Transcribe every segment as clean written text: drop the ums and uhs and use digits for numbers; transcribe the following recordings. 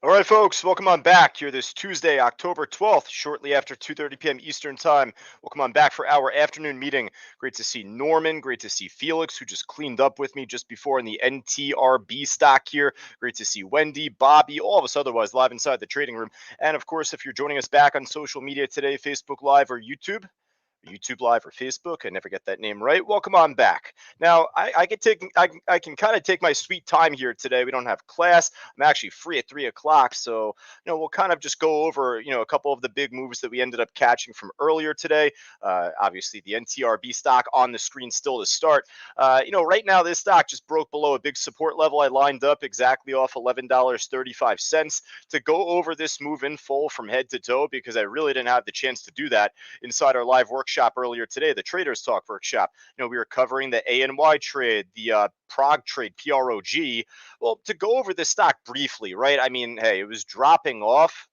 All right, folks, welcome on back here this Tuesday, October 12th, shortly after 2:30 p.m. Eastern Time. Welcome on back for our afternoon meeting. Great to see Norman. Great to see Felix, who just cleaned up with me just before in the NTRB stock here. Great to see Wendy, Bobby, all of us otherwise live inside the trading room. And of course, if you're joining us back on social media today, Facebook Live or YouTube Live or Facebook. I never get that name right. Welcome on back. Now, I can kind of take my sweet time here today. We don't have class. I'm actually free at 3 o'clock, so we'll kind of just go over a couple of the big moves that we ended up catching from earlier today. Obviously, the NTRB stock on the screen still to start. Right now this stock just broke below a big support level. I lined up exactly off $11.35 to go over this move in full from head to toe because I really didn't have the chance to do that inside our live workshop earlier today, the Traders Talk workshop. We were covering the ANY trade, the PROG trade, PROG. Well, to go over this stock briefly, right? I mean, hey, it was dropping off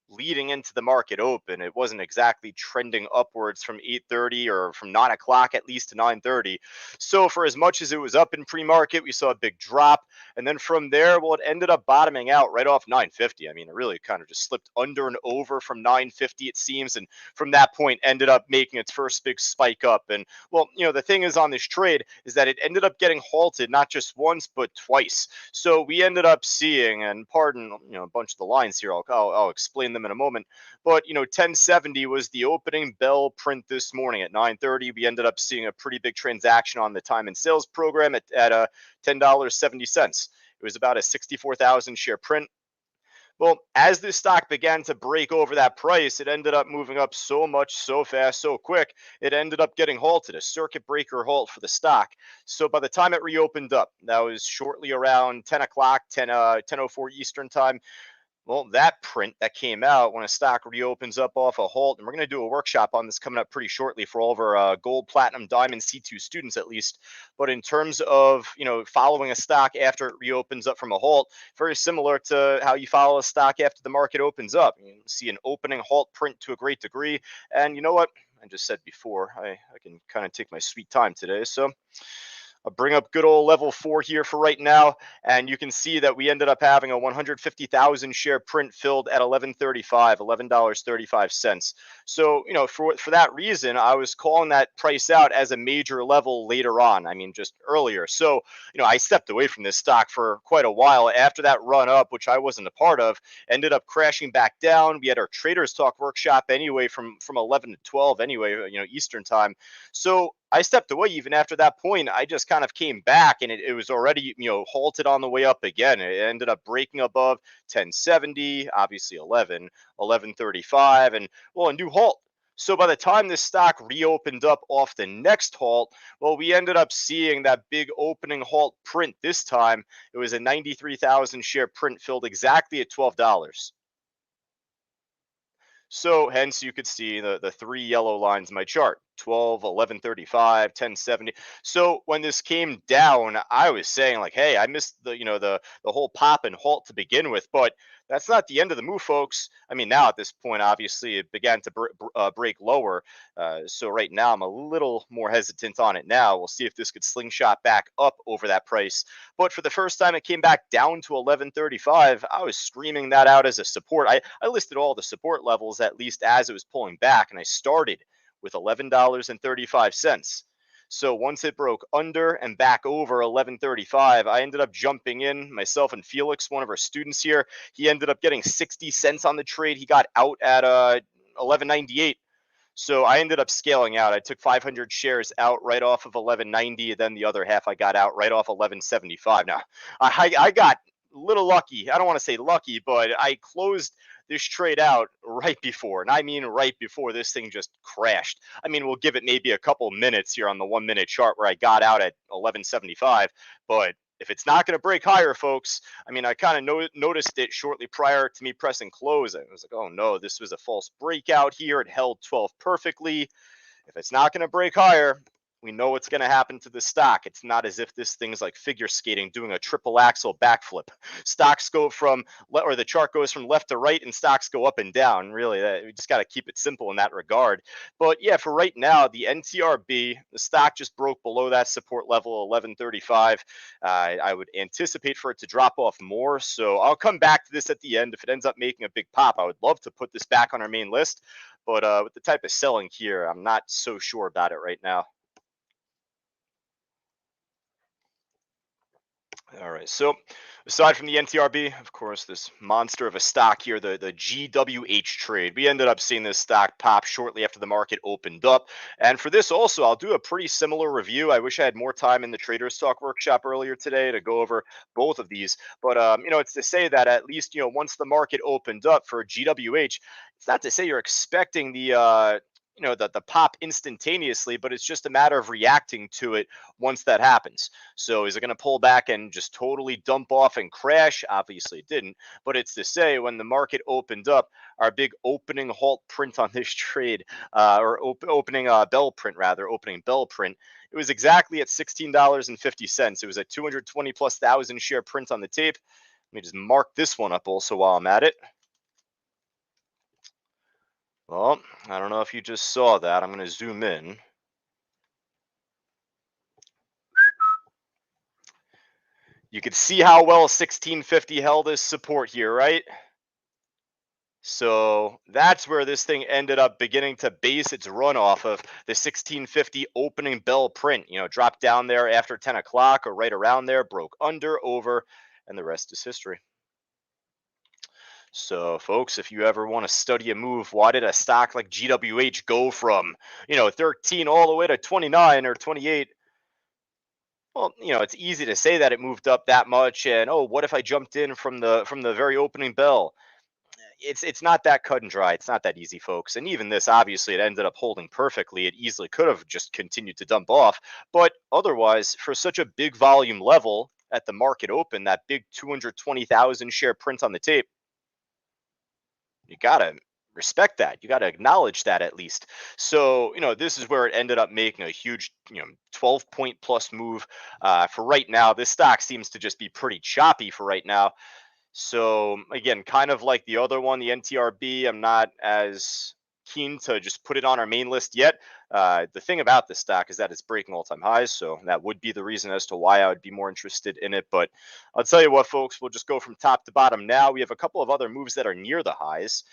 leading into the market open. It wasn't exactly trending upwards from 8:30 or from 9 o'clock at least to 9:30. So for as much as it was up in pre-market, we saw a big drop, and then from there, well, it ended up bottoming out right off 950. I mean, it really kind of just slipped under and over from 950 it seems, and from that point ended up making its first big spike up. And well, the thing is on this trade is that it ended up getting halted not just once but twice. So we ended up seeing, and pardon, a bunch of the lines here. I'll explain them in a moment. But 1070 was the opening bell print this morning at 9:30. We ended up seeing a pretty big transaction on the time and sales program at $10.70. It was about a 64,000 share print. Well, as this stock began to break over that price, it ended up moving up so much, so fast, so quick, it ended up getting halted, a circuit breaker halt for the stock. So by the time it reopened up, that was shortly around 10 o'clock, 10:04 Eastern time. Well, that print that came out when a stock reopens up off a halt, and we're going to do a workshop on this coming up pretty shortly for all of our gold, platinum, diamond C2 students at least. But in terms of following a stock after it reopens up from a halt, very similar to how you follow a stock after the market opens up. You see an opening halt print to a great degree, and you know what? I just said before, I can kind of take my sweet time today, so I'll bring up good old level 4 here for right now, and you can see that we ended up having a 150,000 share print filled at 11.35, $11.35. So, for that reason, I was calling that price out as a major level later on. I mean, just earlier. So, I stepped away from this stock for quite a while after that run up, which I wasn't a part of, ended up crashing back down. We had our Traders Talk workshop anyway from 11 to 12 anyway, Eastern time. So I stepped away even after that point. I just kind of came back and it was already, halted on the way up again. It ended up breaking above 1070, obviously 1135, and well, a new halt. So by the time this stock reopened up off the next halt, well, we ended up seeing that big opening halt print this time. It was a 93,000 share print filled exactly at $12. So hence you could see the three yellow lines in my chart: 12, 1135, 1070. So when this came down, I was saying like, hey, I missed the whole pop and halt to begin with, but that's not the end of the move, folks. I mean, now at this point, obviously it began to break lower. So right now I'm a little more hesitant on it now. We'll see if this could slingshot back up over that price. But for the first time it came back down to 1135, I was screaming that out as a support. I listed all the support levels at least as it was pulling back, and I started with $11.35. So once it broke under and back over 1135, I ended up jumping in, myself and Felix, one of our students here. He ended up getting 60 cents on the trade. He got out at 1198. So I ended up scaling out. I took 500 shares out right off of 1190, and then the other half I got out right off 1175. Now, I got a little lucky. I don't want to say lucky, but I closed this trade out right before, and I mean right before this thing just crashed. I mean, we'll give it maybe a couple minutes here on the 1 minute chart where I got out at 1175, but if it's not going to break higher, folks, I mean, I kind of noticed it shortly prior to me pressing close. I was like, oh no, this was a false breakout here. It held 12 perfectly. If it's not going to break higher, We know what's going to happen to the stock. It's not as if this thing's like figure skating doing a triple axel backflip. Stocks go from or the chart goes from left to right and stocks go up and down. Really, we just got to keep it simple in that regard. But yeah, for right now, the NTRB, the stock just broke below that support level 1135. I would anticipate for it to drop off more. So I'll come back to this at the end. If it ends up making a big pop, I would love to put this back on our main list. But with the type of selling here, I'm not so sure about it right now. All right. So aside from the NTRB, of course, this monster of a stock here, the GWH trade, we ended up seeing this stock pop shortly after the market opened up. And for this also, I'll do a pretty similar review. I wish I had more time in the Traders Talk workshop earlier today to go over both of these. But it's to say that at least, once the market opened up for GWH, it's not to say you're expecting the pop instantaneously, but it's just a matter of reacting to it once that happens. So is it going to pull back and just totally dump off and crash? Obviously it didn't, but it's to say when the market opened up, our big opening halt print on this trade, or opening bell print rather, opening bell print, it was exactly at $16.50. It was a 220 plus thousand share print on the tape. Let me just mark this one up also while I'm at it. Well, I don't know if you just saw that. I'm going to zoom in. You can see how well 1650 held as support here, right? So that's where this thing ended up beginning to base its run off of the 1650 opening bell print. Dropped down there after 10 o'clock or right around there, broke under, over, and the rest is history. So, folks, if you ever want to study a move, why did a stock like GWH go from, 13 all the way to 29 or 28? Well, it's easy to say that it moved up that much, and oh, what if I jumped in from the very opening bell? It's not that cut and dry. It's not that easy, folks. And even this, obviously, it ended up holding perfectly. It easily could have just continued to dump off, but otherwise, for such a big volume level at the market open, that big 220,000 share print on the tape, you gotta respect that. You gotta acknowledge that at least. So, this is where it ended up making a huge, 12-point plus move. For right now, this stock seems to just be pretty choppy for right now. So again, kind of like the other one, the NTRB, I'm not as keen to just put it on our main list yet. The thing about this stock is that it's breaking all-time highs, so that would be the reason as to why I would be more interested in it. But I'll tell you what, folks, we'll just go from top to bottom now. We have a couple of other moves that are near the highs.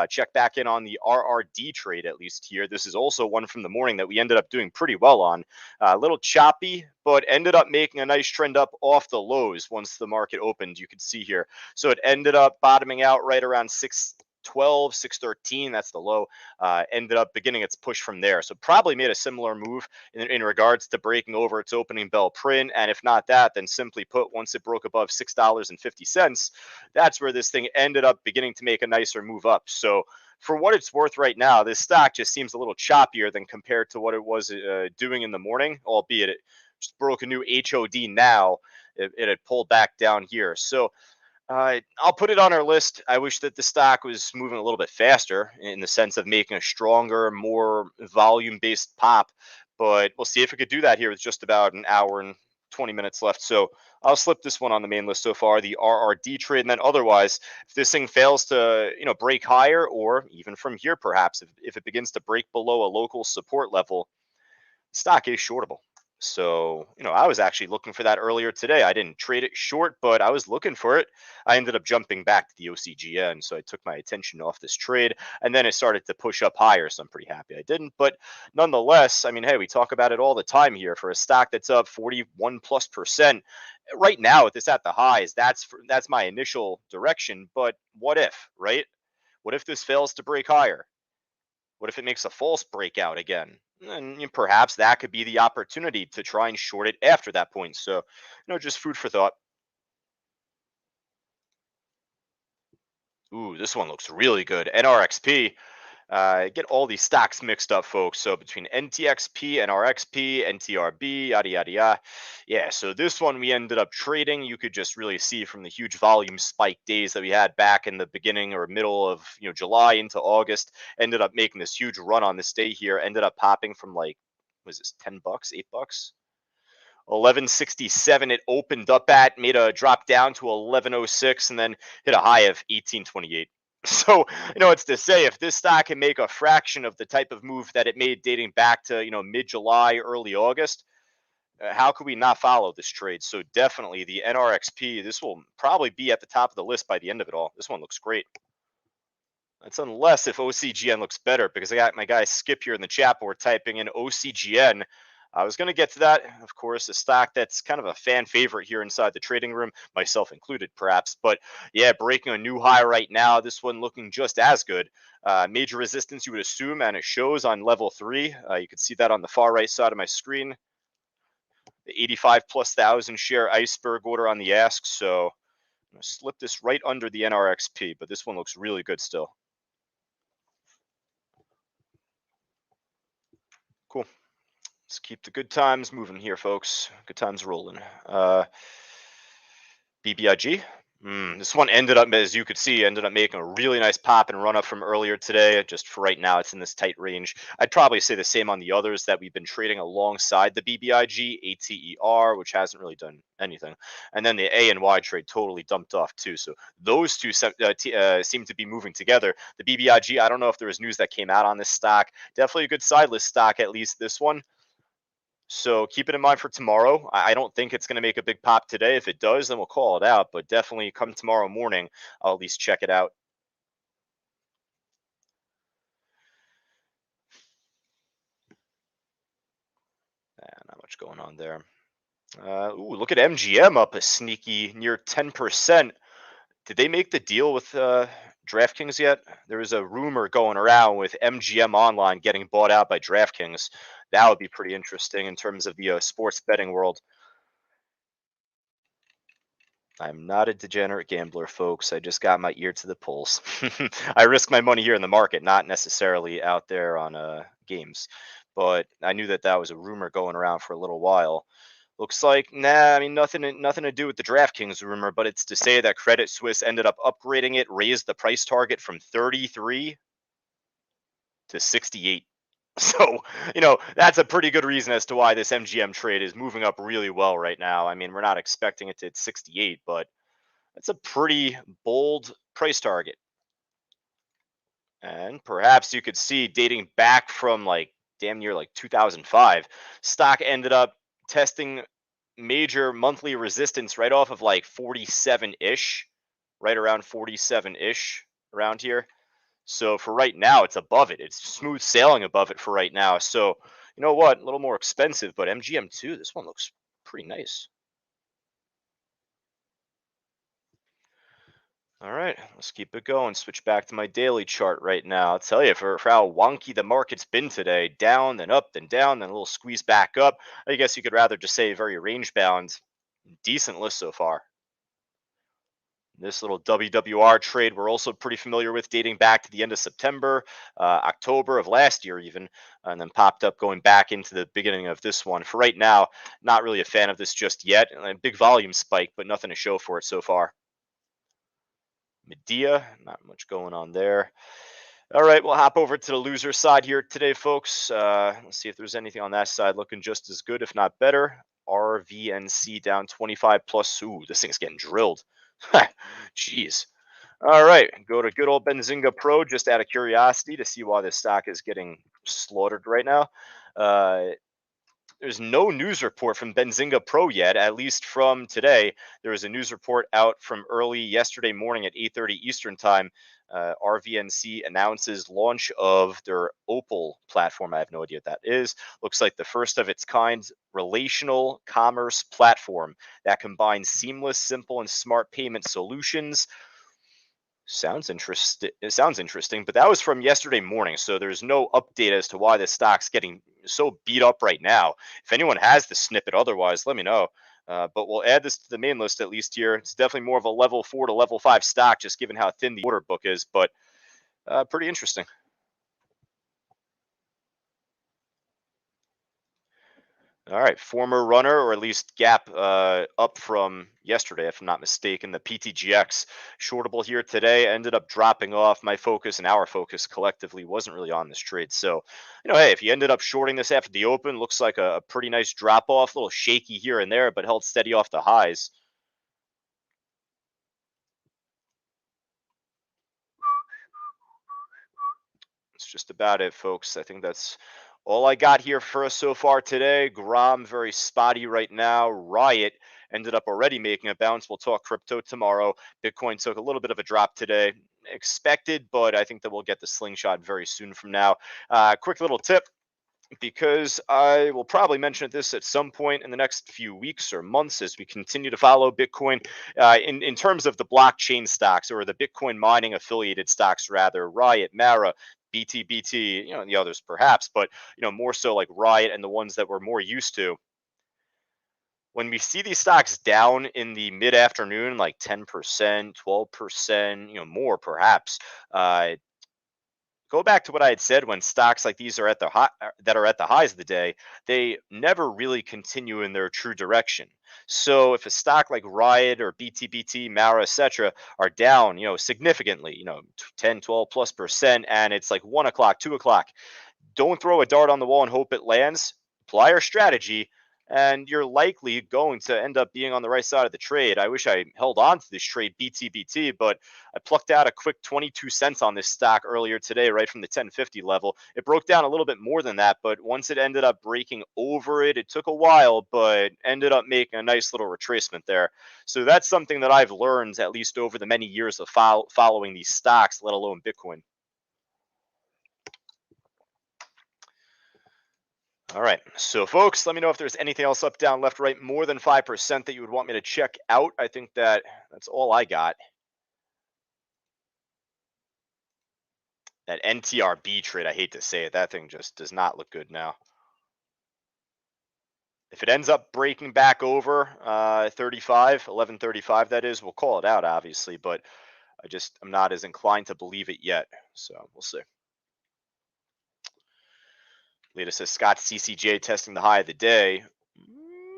Check back in on the RRD trade, at least here. This is also one from the morning that we ended up doing pretty well on. A little choppy, but ended up making a nice trend up off the lows once the market opened, you can see here. So it ended up bottoming out right around 612, 613. That's the low. Ended up beginning its push from there. So probably made a similar move in regards to breaking over its opening bell print. And if not that, then simply put, once it broke above $6.50, that's where this thing ended up beginning to make a nicer move up. So for what it's worth right now, this stock just seems a little choppier than compared to what it was doing in the morning, albeit it just broke a new HOD now. It had pulled back down here. So I'll put it on our list. I wish that the stock was moving a little bit faster in the sense of making a stronger, more volume-based pop. But we'll see if it could do that here with just about an hour and 20 minutes left. So I'll slip this one on the main list so far, the RRD trade. And then otherwise, if this thing fails to, break higher, or even from here, perhaps, if it begins to break below a local support level, stock is shortable. So, I was actually looking for that earlier today. I didn't trade it short, but I was looking for it. I ended up jumping back to the OCGN. So I took my attention off this trade and then it started to push up higher. So I'm pretty happy I didn't. But nonetheless, I mean, hey, we talk about it all the time here for a stock that's up 41+%. Right now, with this at the highs, that's my initial direction. But what if, right? What if this fails to break higher? What if it makes a false breakout again? And perhaps that could be the opportunity to try and short it after that point. So, just food for thought. Ooh, this one looks really good. NRXP. Get all these stocks mixed up, folks. So between NTXP, NRXP, NTRB, yada yada yada. Yeah, so this one we ended up trading. You could just really see from the huge volume spike days that we had back in the beginning or middle of July into August. Ended up making this huge run on this day here. Ended up popping from like was this, 10 bucks, 8 bucks? 1167 it opened up at, made a drop down to 1106, and then hit a high of 1828. So, it's to say, if this stock can make a fraction of the type of move that it made dating back to, mid-July, early August, how could we not follow this trade? So definitely the NRXP, this will probably be at the top of the list by the end of it all. This one looks great. That's unless if OCGN looks better, because I got my guy Skip here in the chat board typing in OCGN. I was going to get to that, of course, a stock that's kind of a fan favorite here inside the trading room, myself included, perhaps. But yeah, breaking a new high right now. This one looking just as good. Major resistance, you would assume, and it shows on level 3. You can see that on the far right side of my screen. The 85,000+ share iceberg order on the ask. So I'm going to slip this right under the NRXP, but this one looks really good still. Cool. Let's keep the good times moving here, folks. Good times rolling. BBIG. This one ended up, as you could see, ended up making a really nice pop and run up from earlier today. Just for right now, it's in this tight range. I'd probably say the same on the others that we've been trading alongside the BBIG, ATER, which hasn't really done anything. And then the A and Y trade totally dumped off too. So those two seem to be moving together. The BBIG, I don't know if there was news that came out on this stock. Definitely a good side list stock, at least this one. So keep it in mind for tomorrow. I don't think it's going to make a big pop today. If it does, then we'll call it out. But definitely come tomorrow morning, I'll at least check it out. Not much going on there. Look at MGM up a sneaky near 10%. Did they make the deal with DraftKings yet? There was a rumor going around with MGM Online getting bought out by DraftKings. That would be pretty interesting in terms of the sports betting world. I'm not a degenerate gambler, folks. I just got my ear to the pulse. I risk my money here in the market, not necessarily out there on games. But I knew that that was a rumor going around for a little while. Looks like, I mean, nothing to do with the DraftKings rumor, but it's to say that Credit Suisse ended up upgrading it, raised the price target from 33 to 68. So, that's a pretty good reason as to why this MGM trade is moving up really well right now. I mean, we're not expecting it to hit 68, but that's a pretty bold price target. And perhaps you could see dating back from like damn near like 2005, stock ended up testing major monthly resistance right off of like 47-ish, right around 47-ish around here. So for right now, it's above it. It's smooth sailing above it for right now. So you know what? A little more expensive, but MGM2, this one looks pretty nice. All right, let's keep it going. Switch back to my daily chart right now. I'll tell you, for how wonky the market's been today, down, then up, then down, then a little squeeze back up. I guess you could rather just say very range bound. Decent list so far. This little WWR trade we're also pretty familiar with, dating back to the end of September, October of last year even, and then popped up going back into the beginning of this one. For right now, not really a fan of this just yet. A big volume spike, but nothing to show for it so far. Medea, not much going on there. All right, we'll hop over to the loser side here today, folks. Let's see if there's anything on that side looking just as good, if not better. RVNC down 25+. Ooh, this thing's getting drilled. Jeez. All right, go to good old Benzinga Pro just out of curiosity to see why this stock is getting slaughtered right now. There's no news report from Benzinga Pro yet, at least from today. There was a news report out from early yesterday morning at 8:30 Eastern time. RVNC announces launch of their Opal platform. I have no idea what that is. Looks like the first of its kind relational commerce platform that combines seamless, simple, and smart payment solutions. Sounds interesting. It sounds interesting, but that was from yesterday morning, so there's no update as to why the stock's getting so beat up right now. If anyone has the snippet, otherwise, let me know. But we'll add this to the main list at least here. It's definitely more of a level 4 to level 5 stock, just given how thin the order book is, but pretty interesting. All right, former runner, or at least gap up from yesterday, if I'm not mistaken. The PTGX shortable here today ended up dropping off. My focus and our focus collectively wasn't really on this trade. So, hey, if you ended up shorting this after the open, looks like a pretty nice drop off, a little shaky here and there, but held steady off the highs. That's just about it, folks. I think that's all I got here for us so far today. Grom, very spotty right now. Riot ended up already making a bounce. We'll talk crypto tomorrow. Bitcoin took a little bit of a drop today. Expected, but I think that we'll get the slingshot very soon from now. Quick little tip, because I will probably mention this at some point in the next few weeks or months as we continue to follow Bitcoin. In terms of the blockchain stocks, or the Bitcoin mining affiliated stocks, rather, Riot, Mara, BTBT, and the others perhaps, but more so like Riot and the ones that we're more used to. When we see these stocks down in the mid afternoon, like 10%, 12%, more perhaps, go back to what I had said. When stocks like these are at the high, that are at the highs of the day, they never really continue in their true direction. So if a stock like Riot or BTBT, Mara, etc., are down, significantly, 10, 12 plus percent, and it's like 1 o'clock, 2 o'clock, don't throw a dart on the wall and hope it lands. Apply our strategy, and you're likely going to end up being on the right side of the trade. I wish I held on to this trade BTBT, but I plucked out a quick 22 cents on this stock earlier today, right from the 1050 level. It broke down a little bit more than that, but once it ended up breaking over it, it took a while, but ended up making a nice little retracement there. So that's something that I've learned, at least over the many years of following these stocks, let alone Bitcoin. All right. So, folks, let me know if there's anything else up, down, left, right, more than 5% that you would want me to check out. I think that's all I got. That NTRB trade, I hate to say it, that thing just does not look good now. If it ends up breaking back over 35, 1135, that is, we'll call it out, obviously, but I'm not as inclined to believe it yet. So, we'll see. Latest says Scott CCJ testing the high of the day.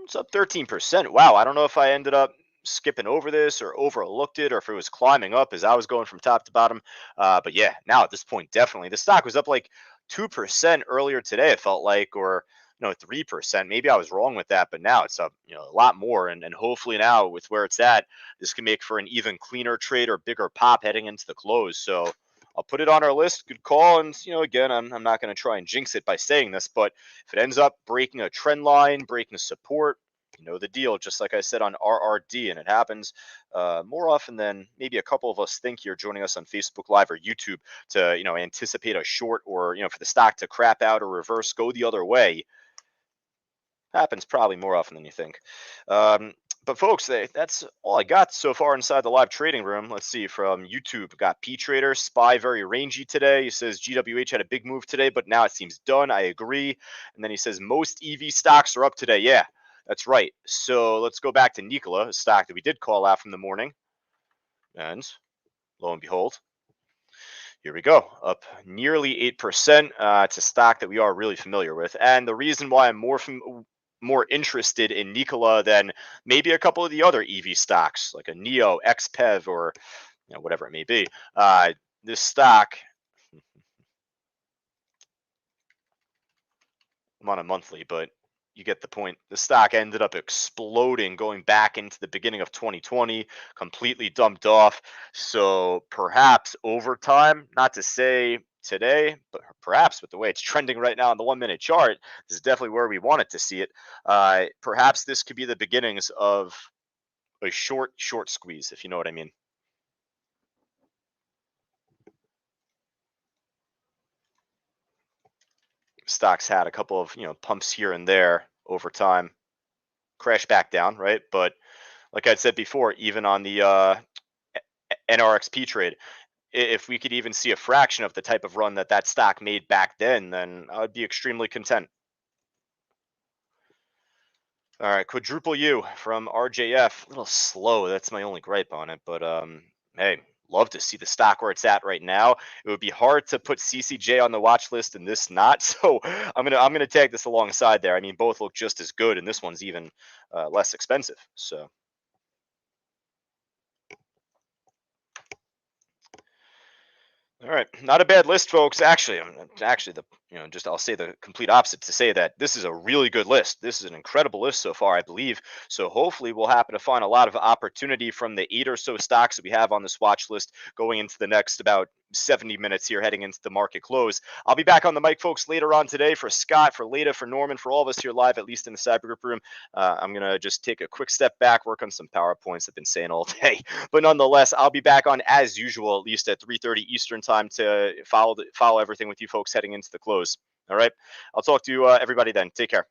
It's up 13%. Wow, I don't know if I ended up skipping over this or overlooked it, or if it was climbing up as I was going from top to bottom. But yeah, now at this point, definitely. The stock was up like 2% earlier today, it felt like, or 3%. Maybe I was wrong with that, but now it's up a lot more. And hopefully now, with where it's at, this can make for an even cleaner trade or bigger pop heading into the close. So I'll put it on our list. Good call. And, again, I'm not going to try and jinx it by saying this, but if it ends up breaking a trend line, breaking a support, you know the deal, just like I said on RRD, and it happens more often than maybe a couple of us think here joining us on Facebook Live or YouTube to, anticipate a short, or, for the stock to crap out or reverse, go the other way. Happens probably more often than you think. But folks, that's all I got so far inside the live trading room. Let's see, from YouTube, got P Trader Spy, very rangy today. He says GWH had a big move today, but now it seems done. I agree. And then he says most EV stocks are up today. Yeah, that's right. So let's go back to Nikola, a stock that we did call out from the morning, and lo and behold, here we go, up nearly 8%. It's a stock that we are really familiar with, and the reason why I'm more interested in Nikola than maybe a couple of the other EV stocks like a Neo, XPEV, or whatever it may be. This stock, I'm on a monthly, but you get the point. The stock ended up exploding going back into the beginning of 2020, completely dumped off. So perhaps over time, not to say today, but perhaps with the way it's trending right now on the 1 minute chart, this is definitely where we want it to see it. Perhaps this could be the beginnings of a short squeeze, if you know what I mean. Stocks had a couple of pumps here and there over time, crash back down, right? But like I said before, even on the NRXP trade, if we could even see a fraction of the type of run that stock made back then I would be extremely content. All right, quadruple U from RJF. A little slow. That's my only gripe on it, but hey, love to see the stock where it's at right now. It would be hard to put CCJ on the watch list and this not. So I'm gonna tag this alongside there. I mean, both look just as good, and this one's even less expensive. So. All right, not a bad list, folks. Actually, actually the just I'll say the complete opposite to say that this is a really good list. This is an incredible list so far, I believe. So hopefully we'll happen to find a lot of opportunity from the 8 or so stocks that we have on this watch list going into the next about 70 minutes here, heading into the market close. I'll be back on the mic, folks, later on today for Scott, for Leda, for Norman, for all of us here live, at least in the cyber group room. I'm gonna just take a quick step back, work on some PowerPoints I've been saying all day. But nonetheless, I'll be back on as usual, at least at 3:30 Eastern time, to follow everything with you folks heading into the close. All right, I'll talk to you everybody then. Take care.